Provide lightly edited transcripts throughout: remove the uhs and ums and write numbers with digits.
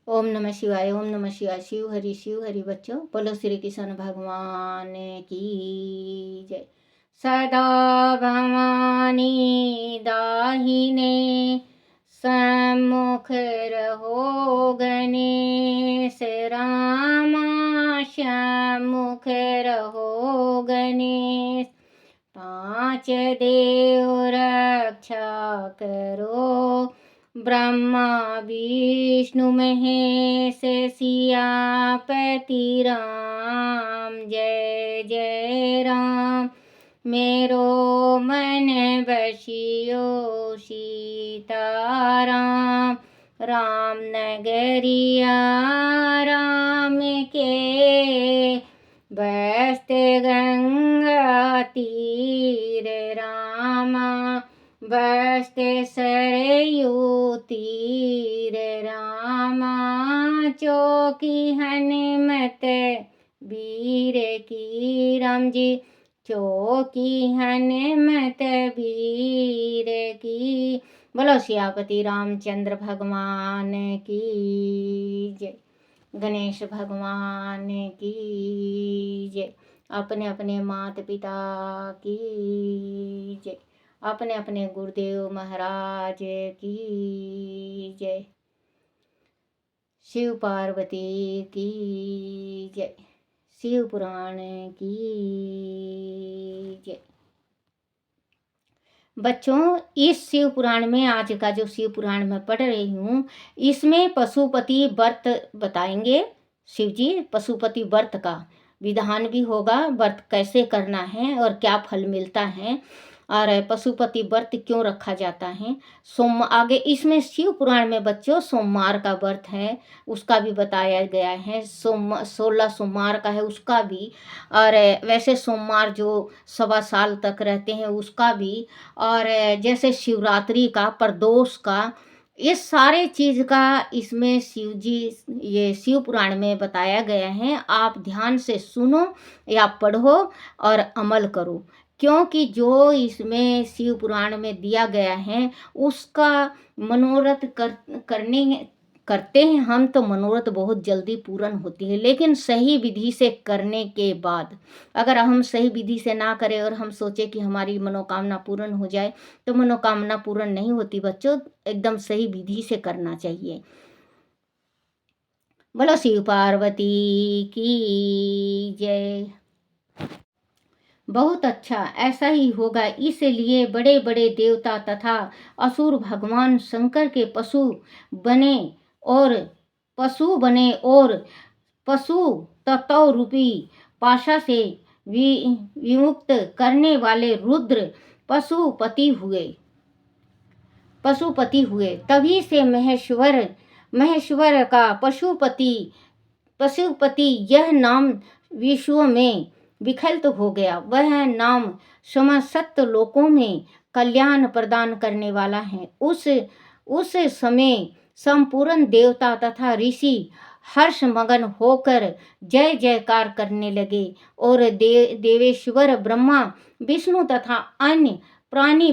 ओम नमः शिवाय, ओम नमः शिवाय। शिव हरि बच्चों, बोलो श्री कृष्ण भगवान की जय। सदा भवानी दाहिने सम्मुख रहो गणेश रामा, सम्मुख रहो गणेश। पांच देव रक्षा करो, ब्रह्मा विष्णु महेश सियापति राम। जय जय राम, मेरो मन बसियो सीताराम। राम नगरिया राम के, बस्त गंगा तीर रामा, बस्त सरयू तीर रामा। चौकी हनुमत वीर की राम जी, चौकी हनुमत वीर की। बोलो सियापति रामचंद्र भगवान की जय। गणेश भगवान की जय। अपने अपने माता पिता की जय। अपने अपने गुरुदेव महाराज की जय। शिव पार्वती की जय। शिव पुराण की जय। बच्चों, इस शिव पुराण में, आज का जो शिव पुराण मैं पढ़ रही हूँ, इसमें पशुपति व्रत बताएंगे। शिव जी पशुपति व्रत का विधान भी होगा, व्रत कैसे करना है और क्या फल मिलता है, और पशुपति व्रत क्यों रखा जाता है। आगे इसमें शिव पुराण में बच्चों सोमवार का व्रत है, उसका भी बताया गया है। 16 सोमवार का है उसका भी, और वैसे सोमवार जो 1.25 साल तक रहते हैं उसका भी, और जैसे शिवरात्रि का, प्रदोष का, इस सारे चीज़ का इसमें शिव जी ये शिव पुराण में बताया गया है। आप ध्यान से सुनो या पढ़ो और अमल करो, क्योंकि जो इसमें शिव पुराण में दिया गया है उसका मनोरथ करते हैं हम, तो मनोरथ बहुत जल्दी पूर्ण होती है। लेकिन सही विधि से करने के बाद, अगर हम सही विधि से ना करें और हम सोचे कि हमारी मनोकामना पूर्ण हो जाए, तो मनोकामना पूर्ण नहीं होती बच्चों। एकदम सही विधि से करना चाहिए। बोलो शिव पार्वती की जय। बहुत अच्छा, ऐसा ही होगा। इसलिए बड़े बड़े देवता तथा असुर भगवान शंकर के बने और पशु तत्व रूपी पाशा से विमुक्त करने वाले रुद्र पशुपति हुए। तभी से महेश्वर का पशुपति यह नाम विश्व में विखलित हो गया। वह नाम समस्त लोकों में कल्याण प्रदान करने वाला है। उस समय संपूर्ण देवता तथा ऋषि हर्ष मगन होकर जय जयकार करने लगे, और देवेश्वर ब्रह्मा विष्णु तथा अन्य प्राणी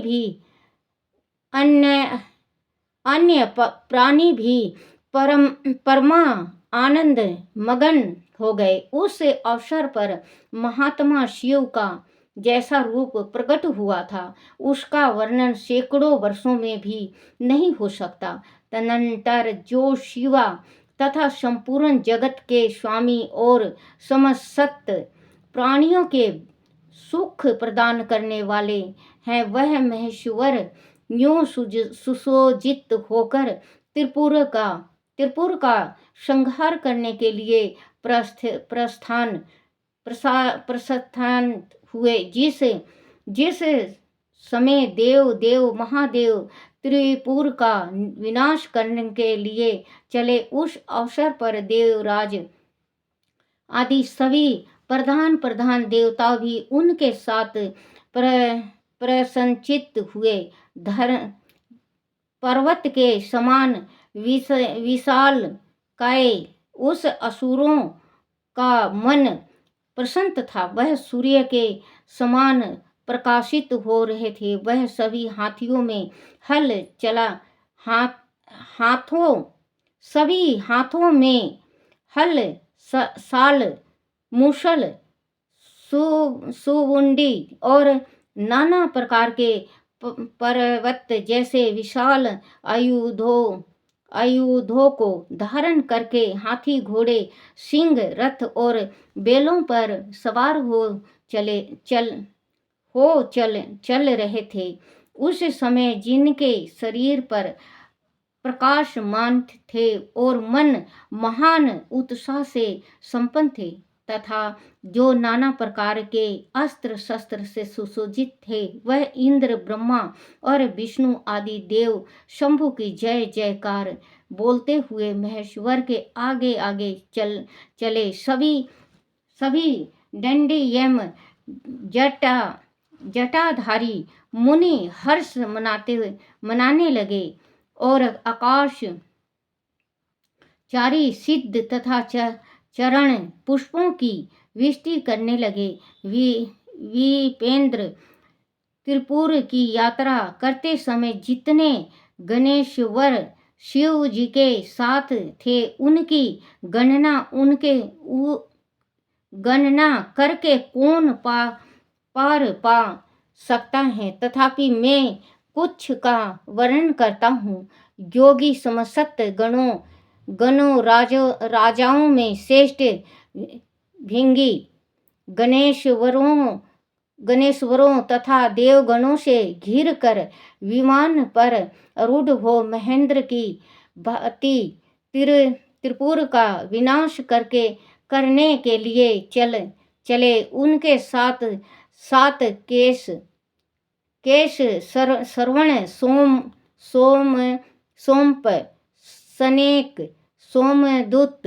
भी परमा आनंद मगन हो गए। उस अवसर पर महात्मा शिव का जैसा रूप प्रकट हुआ था, उसका वर्णन सैकड़ों वर्षों में भी नहीं हो सकता। तदनंतर जो शिवा तथा संपूर्ण जगत के स्वामी और समस्त प्राणियों के सुख प्रदान करने वाले हैं, वह महेश्वर यूं सुसज्जित होकर त्रिपुर का संहार करने के लिए प्रस्थान हुए। जिस समय देव महादेव त्रिपुर का विनाश करने के लिए चले, उस अवसर पर देवराज आदि सभी प्रधान देवता भी उनके साथ प्रसन्नचित्त हुए। पर्वत के समान विशाल काय उस असुरों का मन प्रसन्न था। वह सूर्य के समान प्रकाशित हो रहे थे। वह सभी हाथियों में हल चला, हाथों सभी हाथों में हल, साल, मूसल, सुवुंडी और नाना प्रकार के पर्वत जैसे विशाल आयुधों आयुधों को धारण करके हाथी, घोड़े, सिंह, रथ और बैलों पर सवार चले चल चल रहे थे। उस समय जिनके शरीर पर प्रकाशमान थे और मन महान उत्साह से संपन्न थे तथा जो नाना प्रकार के अस्त्र शस्त्र से सुसज्जित थे, वह इंद्र, ब्रह्मा और विष्णु आदि देव शंभु की जय जयकार बोलते हुए महेश्वर के आगे आगे चले। सभी दंडी एवं जटाधारी मुनि हर्ष मनाने लगे और आकाश चारी सिद्ध तथा चरण पुष्पों की वृष्टि करने लगे। विपेंद्र त्रिपुर की यात्रा करते समय जितने गणेशवर शिव जी के साथ थे, उनकी गणना करके कौन पार पा सकता है। तथापि मैं कुछ का वर्णन करता हूँ। योगी समस्त गणों राजाओं में श्रेष्ठ भिंगी गणेशवरों तथा देवगणों से घिर कर विमान पर आरूढ़ हो महेंद्र की भांति त्रिपुर का विनाश करने के लिए चले। उनके सात केश श्रवण, सोमप, सनेक, सोमदूत,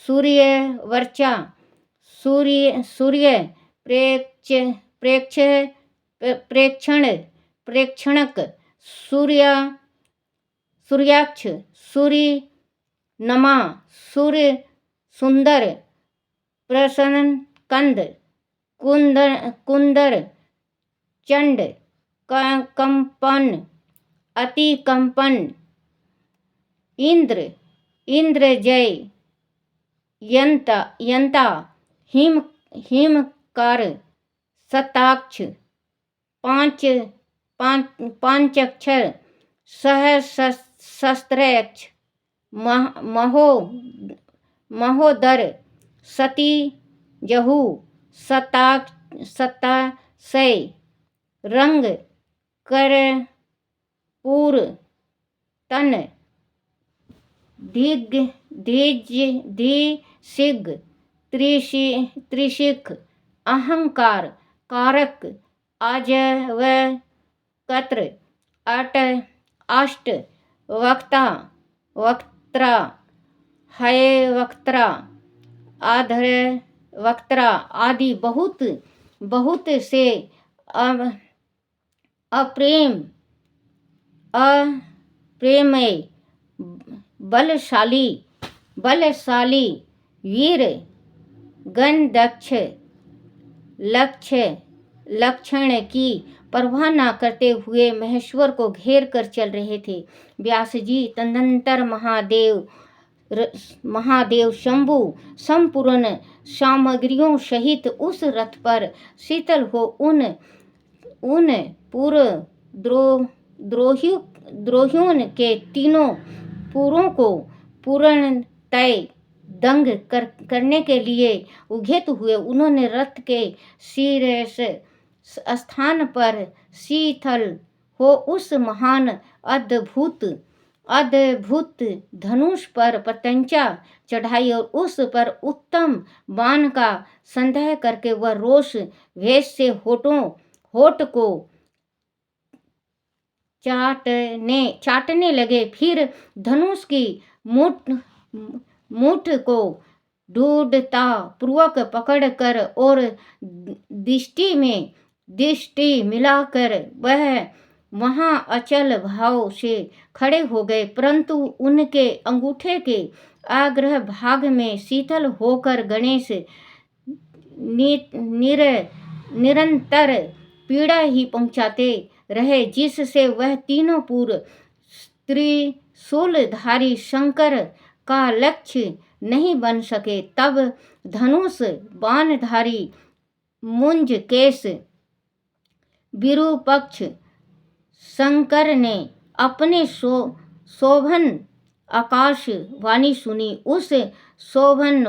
सूर्यवर्चा, सूर्य प्रेक्षणक, सूर्याक्ष, सूर्य नमा, सूर्य सुंदर, प्रसन्न कंद, कुंदर, चंड, कंपन, अति कंपन, इंद्र जय, यंता, हिमकार, शताक्ष, पांचक्षर, सहस्राक्ष, महोदर, सती जहू, सताशय, रंग, कर्पूर, तन, धिसिग, त्रिशिख, अहंकार, कारक, आजवक्त्र, अष्ट वक्त्रा, हयवक्त्रा, आधरवक्त्रा आदि बहुत से अप्रेमय बलशाली वीर गण दक्ष लक्षण की परवाह न करते हुए महेश्वर को घेर कर चल रहे थे। व्यास जी तदनंतर महादेव शंभु संपूर्ण सामग्रियों सहित उस रथ पर शीतल हो उन पूर्व द्रोहियों के तीनों पुरों को पूर्णतः दंग करने के लिए उद्यत हुए। उन्होंने रथ के शीर्ष स्थान पर शीतल हो उस महान अद्भुत धनुष पर प्रत्यंचा चढ़ाई और उस पर उत्तम बाण का संदेह करके वह रोष वेश से होठ को चाटने लगे। फिर धनुष की मुठ को दृढ़ता पूर्वक पकड़कर और दृष्टि मिलाकर वह वहां अचल भाव से खड़े हो गए, परंतु उनके अंगूठे के आग्रह भाग में शीतल होकर गणेश निरंतर पीड़ा ही पहुंचाते रहे, जिससे वह तीनों पूर्व त्रिशूलधारी शंकर का लक्ष्य नहीं बन सके, तब धनुष बाणधारी मुंज केश विरूपक्ष शंकर ने अपने शोभन आकाशवाणी सुनी। उस शोभन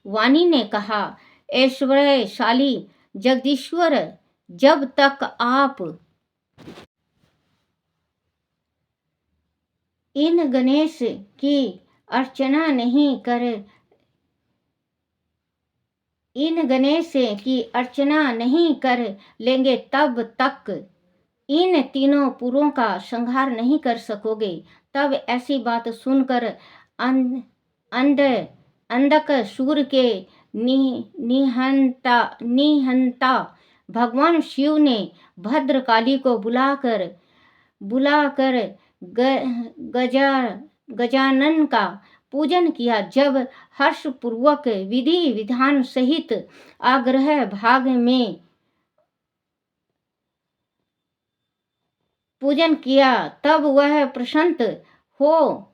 वाणी ने कहा, ऐश्वर्यशाली जगदीश्वर, जब तक आप इन गणेश की अर्चना नहीं कर लेंगे, तब तक इन तीनों पुरों का संहार नहीं कर सकोगे। तब ऐसी बात सुनकर अंधकसूर के निहंता भगवान शिव ने भद्रकाली को बुलाकर गजानन का पूजन किया। जब हर्षपूर्वक विधि विधान सहित आग्रह भाग में पूजन किया, तब वह प्रसन्न हो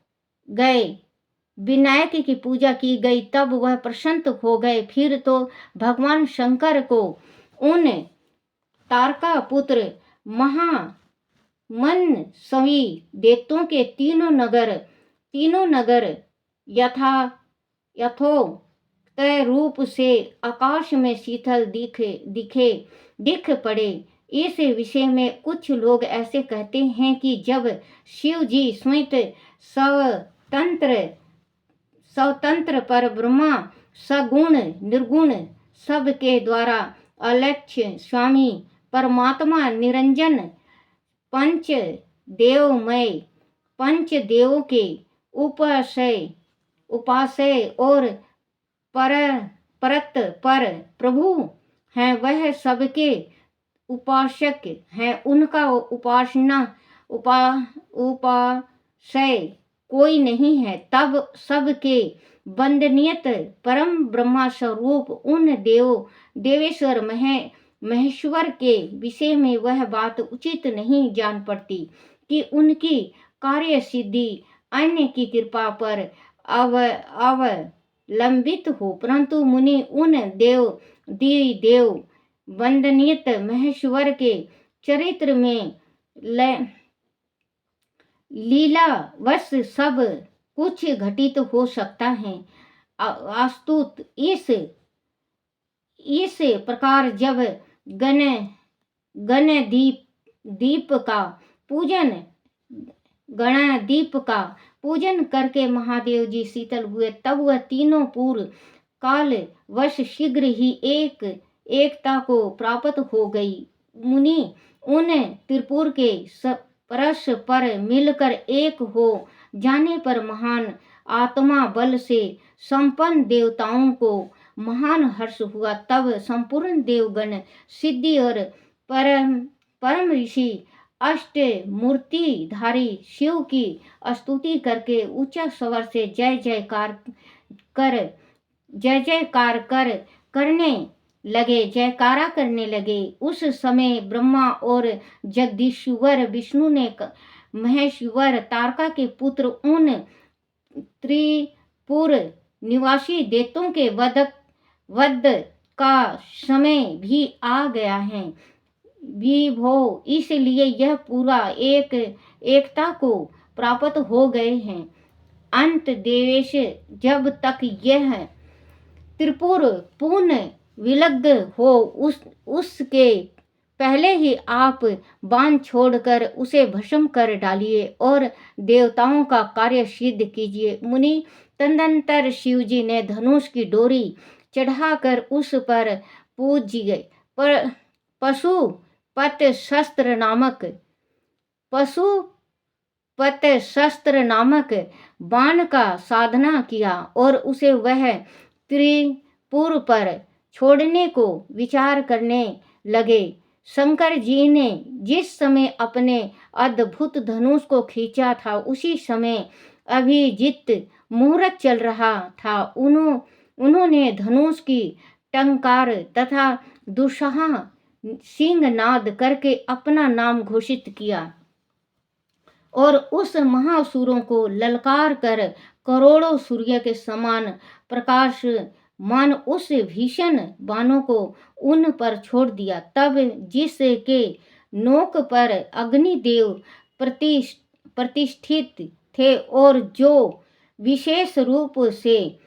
गए। विनायक की पूजा की गई, तब वह प्रसन्न हो गए। फिर तो भगवान शंकर को उन तारका पुत्र महामनस्वी देवताओं के तीनों नगर यथोक्तय रूप से आकाश में शीतल दिख पड़े। इस विषय में कुछ लोग ऐसे कहते हैं कि जब शिव जी स्वयं स्वतंत्र पर ब्रह्मा सगुण निर्गुण सबके द्वारा अलक्ष्य स्वामी परमात्मा निरंजन पंचदेवों के उपास्य और परत पर प्रभु हैं, वह सबके उपासक हैं। उनका उपास्य कोई नहीं है। तब सबके वंदनीय परम ब्रह्मा स्वरूप उन देवेश्वर महेश्वर के विषय में वह बात उचित नहीं जान पड़ती कि उनकी कार्य सिद्धि अन्य की कृपा पर अवलंबित हो, परंतु मुनि उन देव वंदनीय महेश्वर के चरित्र में लीलावश सब कुछ घटित हो सकता है। अस्तुत इस प्रकार जब गणदीप का पूजन करके महादेव जी शीतल हुए, तब वह तीनों पूर्व काल वश शीघ्र ही एकता को प्राप्त हो गई। मुनि उन त्रिपुर के परस्पर मिलकर एक हो जाने पर महान आत्मा बल से संपन्न देवताओं को महान हर्ष हुआ। तब संपूर्ण देवगण सिद्धि और परम ऋषि अष्ट मूर्तिधारी शिव की स्तुति करके ऊंचा स्वर से जय जयकार करने लगे। उस समय ब्रह्मा और जगदीश्वर विष्णु ने महेश्वर तारका के पुत्र उन त्रिपुर निवासी देवताओं के वध का समय भी आ गया है विभो, इसलिए यह पूरा एकता को प्राप्त हो गए हैं। अंत देवेश, जब तक यह त्रिपुर पूर्ण विलग्न हो उसके पहले ही आप बाण छोड़कर उसे भस्म कर डालिए और देवताओं का कार्य सिद्ध कीजिए। मुनि तदनंतर शिवजी ने धनुष की डोरी चढ़ाकर उस पर पूज्य पशुपत शस्त्र नामक बाण का साधना किया और उसे वह त्रिपुर पर छोड़ने को विचार करने लगे। शंकर जी ने जिस समय अपने अद्भुत धनुष को खींचा था, उसी समय अभिजीत मुहूर्त चल रहा था। उन्होंने धनुष की टंकार तथा दुस्साह सिंहनाद करके अपना नाम घोषित किया और उस महासुरों को ललकार कर करोड़ों सूर्य के समान प्रकाश मान उस भीषण बाणों को उन पर छोड़ दिया। तब जिसके नोक पर अग्निदेव प्रतिष्ठित थे और जो विशेष रूप से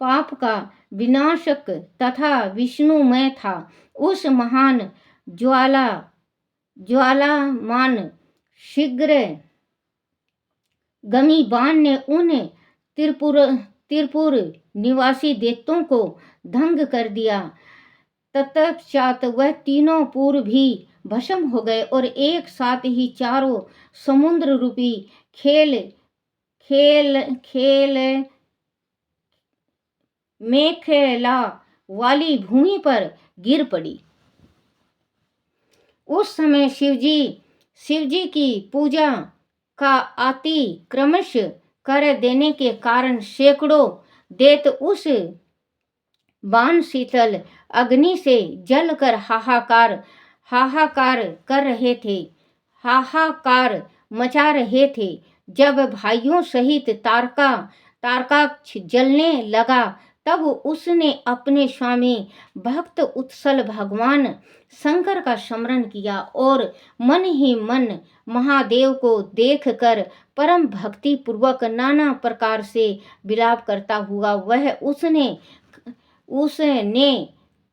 पाप का विनाशक तथा विष्णुमय था, उस महान ज्वालामान शीघ्र गमी बाण ने उन त्रिपुर निवासी दैत्यों को भंग कर दिया। तत्पश्चात वह तीनों पुर भी भस्म हो गए और एक साथ ही चारों समुद्र रूपी मेखला वाली भूमि पर गिर पड़ी। उस समय शिवजी की पूजा का अति क्रमश कर देने के कारण सैकड़ों दैत्य उस बाण शीतल अग्नि से जलकर हाहाकार कर रहे थे, हाहाकार मचा रहे थे। जब भाइयों सहित तारकाक्ष जलने लगा, तब उसने अपने स्वामी भक्त उत्सल भगवान शंकर का स्मरण किया और मन ही मन महादेव को देखकर परम भक्ति पूर्वक नाना प्रकार से विलाप करता हुआ वह उसने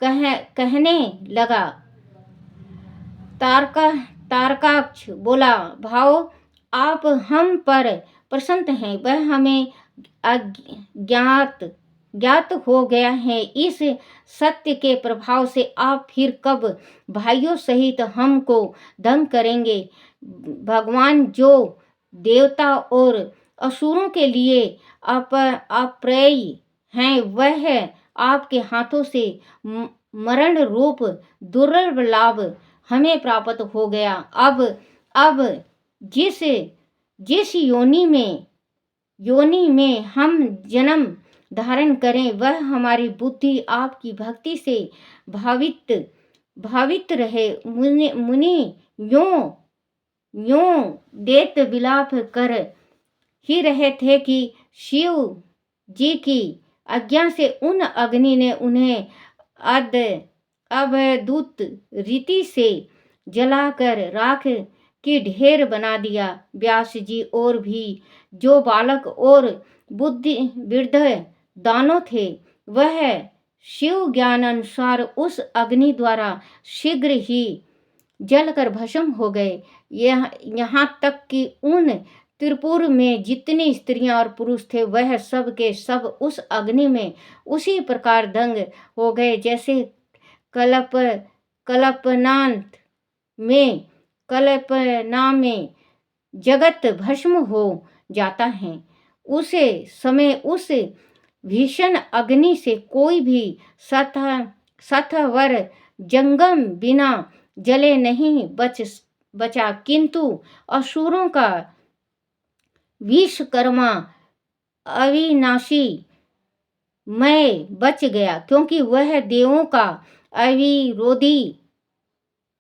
कहने लगा। तारकाक्ष बोला, भाव आप हम पर प्रसन्न हैं, वह हमें ज्ञात हो गया है। इस सत्य के प्रभाव से आप फिर कब भाइयों सहित हमको दंग करेंगे। भगवान जो देवता और असुरों के लिए अप्रिय हैं, वह आपके हाथों से मरण रूप दुर्लभ लाभ हमें प्राप्त हो गया। अब जिस योनि में हम जन्म धारण करें, वह हमारी बुद्धि आपकी भक्ति से भावित रहे। मुनि यों दैत्य विलाप कर ही रहे थे कि शिव जी की आज्ञा से उन अग्नि ने उन्हें अवधूत रीति से जलाकर राख की ढेर बना दिया। व्यास जी और भी जो बालक और वृद्ध दानव थे, वह शिव ज्ञान अनुसार उस अग्नि द्वारा शीघ्र ही जलकर भस्म हो गए। यहाँ तक कि उन त्रिपुर में जितनी स्त्रियां और पुरुष थे, वह सब के सब उस अग्नि में उसी प्रकार दंग हो गए जैसे कल्पना में जगत भस्म हो जाता है। उसे समय उस भीषण अग्नि से कोई भी सत्वर जंगम बिना जले नहीं बचा, किंतु असुरों का विश्वकर्मा अविनाशी मैं बच गया, क्योंकि वह देवों का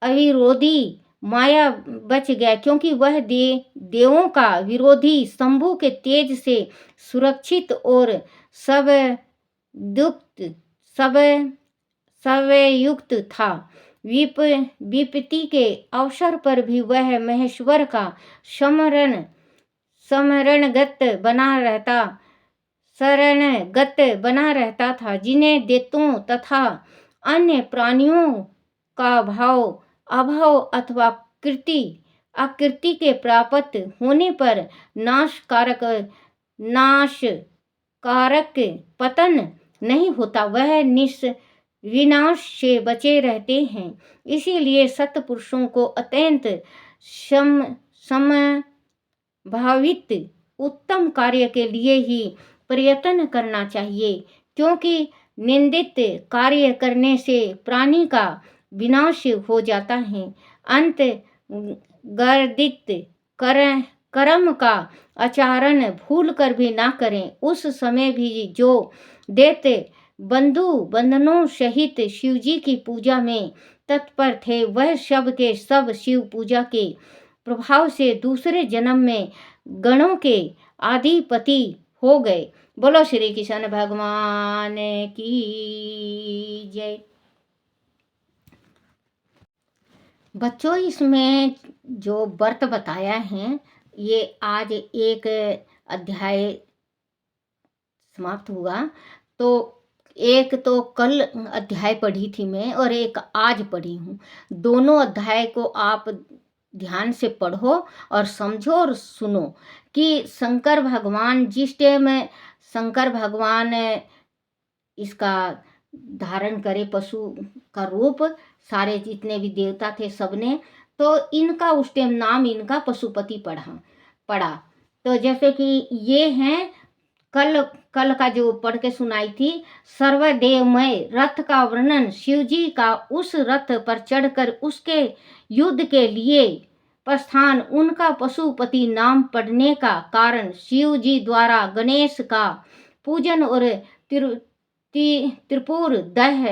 अविरोधी माया बच गया, क्योंकि वह देवों का विरोधी शंभु के तेज से सुरक्षित और सबयुक्त था। विपत्ति के अवसर पर भी वह महेश्वर का शरणगत बना रहता था, जिन्हें दैत्यों तथा अन्य प्राणियों का अभाव अथवा आकृति के प्राप्त होने पर नाशकारक पतन नहीं होता, वह विनाश से बचे रहते हैं। इसीलिए सत्पुरुषों को अत्यंत समभावित उत्तम कार्य के लिए ही प्रयत्न करना चाहिए, क्योंकि निंदित कार्य करने से प्राणी का विनाश हो जाता है। अंत गर्दित कर्म का आचरण भूल कर भी ना करें। उस समय भी जो दैत्य बंधनों सहित शिवजी की पूजा में तत्पर थे, वह सब के सब शिव पूजा के प्रभाव से दूसरे जन्म में गणों के अधिपति हो गए। बोलो श्री कृष्ण भगवान की जय। बच्चों, इसमें जो व्रत बताया है ये आज एक अध्याय समाप्त हुआ। तो एक तो कल अध्याय पढ़ी थी मैं और एक आज पढ़ी हूँ। दोनों अध्याय को आप ध्यान से पढ़ो और समझो और सुनो कि शंकर भगवान जिस टाइम शंकर भगवान इसका धारण करे पशु का रूप, सारे जितने भी देवता थे सबने, तो इनका उस टाइम नाम इनका पशुपति पड़ा। तो जैसे कि ये हैं, कल का जो पढ़ के सुनाई थी, सर्वदेवमय रथ का वर्णन, शिवजी का उस रथ पर चढ़कर उसके युद्ध के लिए प्रस्थान, उनका पशुपति नाम पड़ने का कारण, शिवजी द्वारा गणेश का पूजन और त्रिपुर दह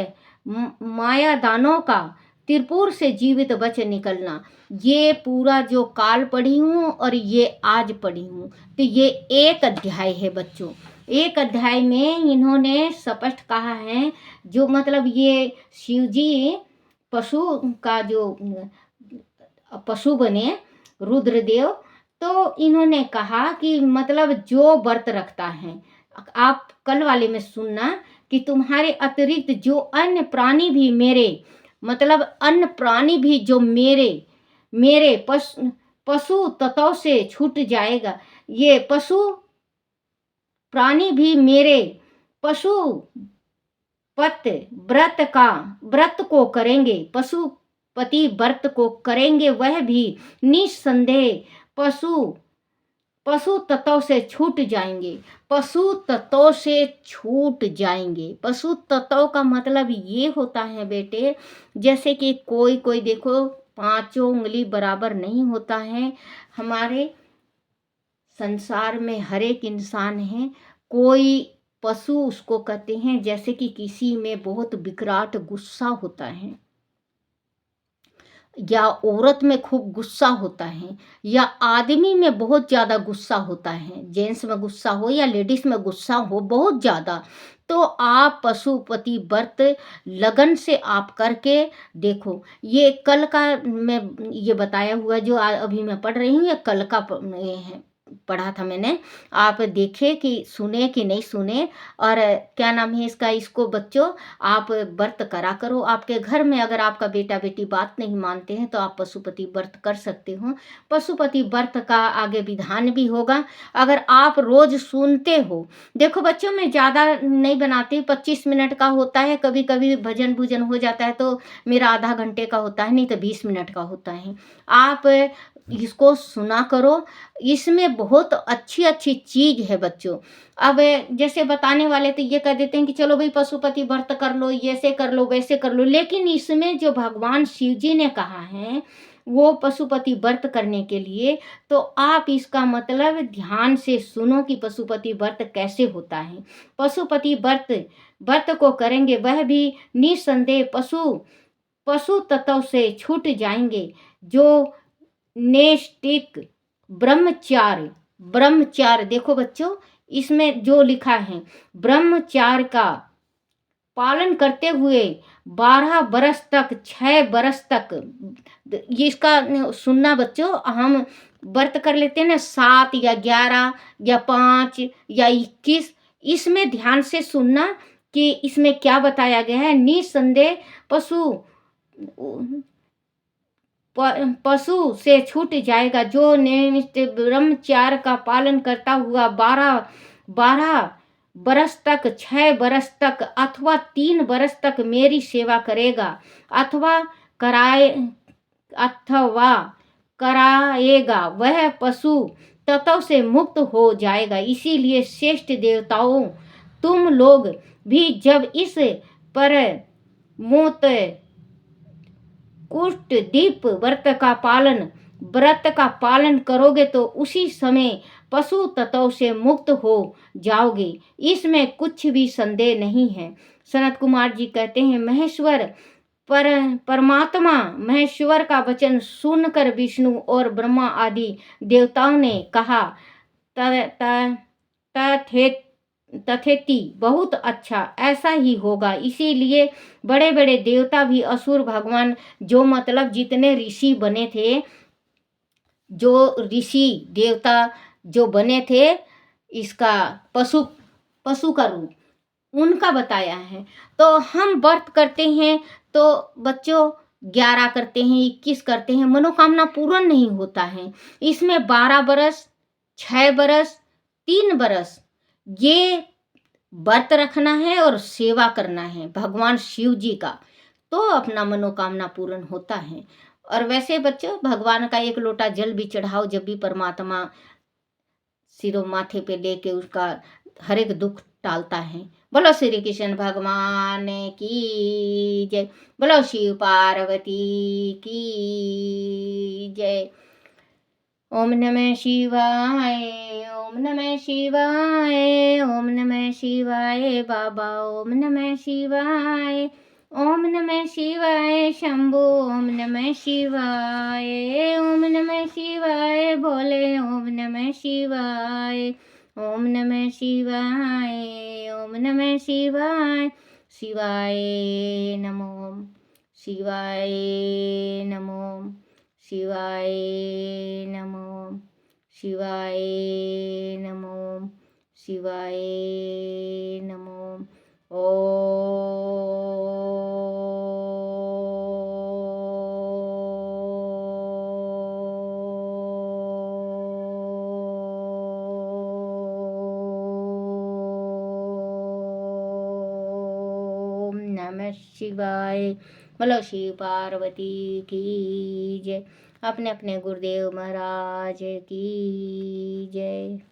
माया दानों का त्रिपुर से जीवित बच निकलना। ये पूरा जो काल पढ़ी हूँ और ये आज पढ़ी हूँ, तो ये एक अध्याय है बच्चों। एक अध्याय में इन्होंने स्पष्ट कहा है, जो मतलब ये शिवजी पशु का जो पशु बने रुद्रदेव, तो इन्होंने कहा कि मतलब जो व्रत रखता है, आप कल वाले में सुनना कि तुम्हारे अतिरिक्त जो अन्य प्राणी भी मेरे, मतलब अन्य प्राणी भी जो मेरे पशु तत्व से छूट जाएगा, ये पशु प्राणी भी मेरे पशुपत व्रत को करेंगे, पशुपति व्रत को करेंगे, वह भी निस्संदेह पशु तत्व से छूट जाएंगे। पशु तत्व से छूट जाएंगे। पशु तत्व का मतलब ये होता है बेटे, जैसे कि कोई देखो पांचों उंगली बराबर नहीं होता है। हमारे संसार में हर एक इंसान है, कोई पशु उसको कहते हैं, जैसे कि किसी में बहुत विकराल गुस्सा होता है, या औरत में खूब गुस्सा होता है, या आदमी में बहुत ज़्यादा गुस्सा होता है, जेंट्स में गुस्सा हो या लेडीज़ में गुस्सा हो बहुत ज़्यादा, तो आप पशुपति व्रत लगन से आप करके देखो। ये कल का मैं ये बताया हुआ जो अभी मैं पढ़ रही हूँ, ये कल का ये है, पढ़ा था मैंने। आप देखे कि सुने कि नहीं सुने, और क्या नाम है इसका, इसको बच्चों आप व्रत करा करो। आपके घर में अगर आपका बेटा बेटी बात नहीं मानते हैं तो आप पशुपति व्रत कर सकते हो। पशुपति व्रत का आगे विधान भी होगा, अगर आप रोज सुनते हो। देखो बच्चों, मैं ज़्यादा नहीं बनाती, 25 मिनट का होता है, कभी कभी भजन भूजन हो जाता है तो मेरा आधा घंटे का होता है, नहीं तो 20 मिनट का होता है। आप इसको सुना करो, इसमें बहुत अच्छी अच्छी चीज़ है बच्चों। अब जैसे बताने वाले तो ये कह देते हैं कि चलो भाई पशुपति व्रत कर लो, ऐसे कर लो वैसे कर लो, लेकिन इसमें जो भगवान शिव जी ने कहा है वो पशुपति व्रत करने के लिए, तो आप इसका मतलब ध्यान से सुनो कि पशुपति व्रत कैसे होता है। पशुपति व्रत को करेंगे, वह भी निस्संदेह पशु तत्व से छूट जाएंगे। जो नैष्ठिक ब्रह्मचार्य देखो बच्चों, इसमें जो लिखा है, ब्रह्मचार्य का पालन करते हुए 12 बरस तक 6 बरस तक, ये इसका सुनना बच्चों, हम व्रत कर लेते हैं ना 7 या 11 या 5 या 21, इसमें ध्यान से सुनना कि इसमें क्या बताया गया है। निस्संदेह पशु से छूट जाएगा, जो नियमित ब्रह्मचार्य का पालन करता हुआ 12 बरस तक 6 बरस तक अथवा 3 बरस तक मेरी सेवा करेगा अथवा कराएगा, वह पशु तत्व से मुक्त हो जाएगा। इसीलिए श्रेष्ठ देवताओं, तुम लोग भी जब इस पर मोत कुष्ठ दीप व्रत का पालन करोगे तो उसी समय पशु तत्व से मुक्त हो जाओगे, इसमें कुछ भी संदेह नहीं है। सनत कुमार जी कहते हैं, परमात्मा महेश्वर का वचन सुनकर विष्णु और ब्रह्मा आदि देवताओं ने कहा, तथे तथेति बहुत अच्छा, ऐसा ही होगा। इसीलिए बड़े बड़े देवता भी असुर भगवान, जो मतलब जितने ऋषि बने थे, जो ऋषि देवता जो बने थे, इसका पशु पशु का रूप उनका बताया है। तो हम व्रत करते हैं तो बच्चों 11 करते हैं, 21 करते हैं, मनोकामना पूर्ण नहीं होता है। इसमें 12 बरस, 6 बरस, 3 बरस ये व्रत रखना है और सेवा करना है भगवान शिव जी का, तो अपना मनोकामना पूर्ण होता है। और वैसे बच्चों भगवान का एक लोटा जल भी चढ़ाओ, जब भी परमात्मा सिरों माथे पे लेके उसका हर एक दुख टालता है। बोलो श्री कृष्ण भगवान की जय। बोलो शिव पार्वती की जय। ओम नमः शिवाय, ओम नमः शिवाय, ओम नमः शिवाय बाबा, ओम नमः शिवाय, ओम नमः शिवाय शंभु, ओम नमः शिवाय, ओम नमः शिवाय भोले, ओम नमः शिवाय, ओम नमः शिवाय, ओम नमः शिवाय, शिवाय नमो, शिवाय नमो, शिवाय नमो, शिवाय नमो, शिवाय नमो। ओम नमः शिवाय। बोलो शिव पार्वती की जय। अपने अपने गुरुदेव महाराज की जय।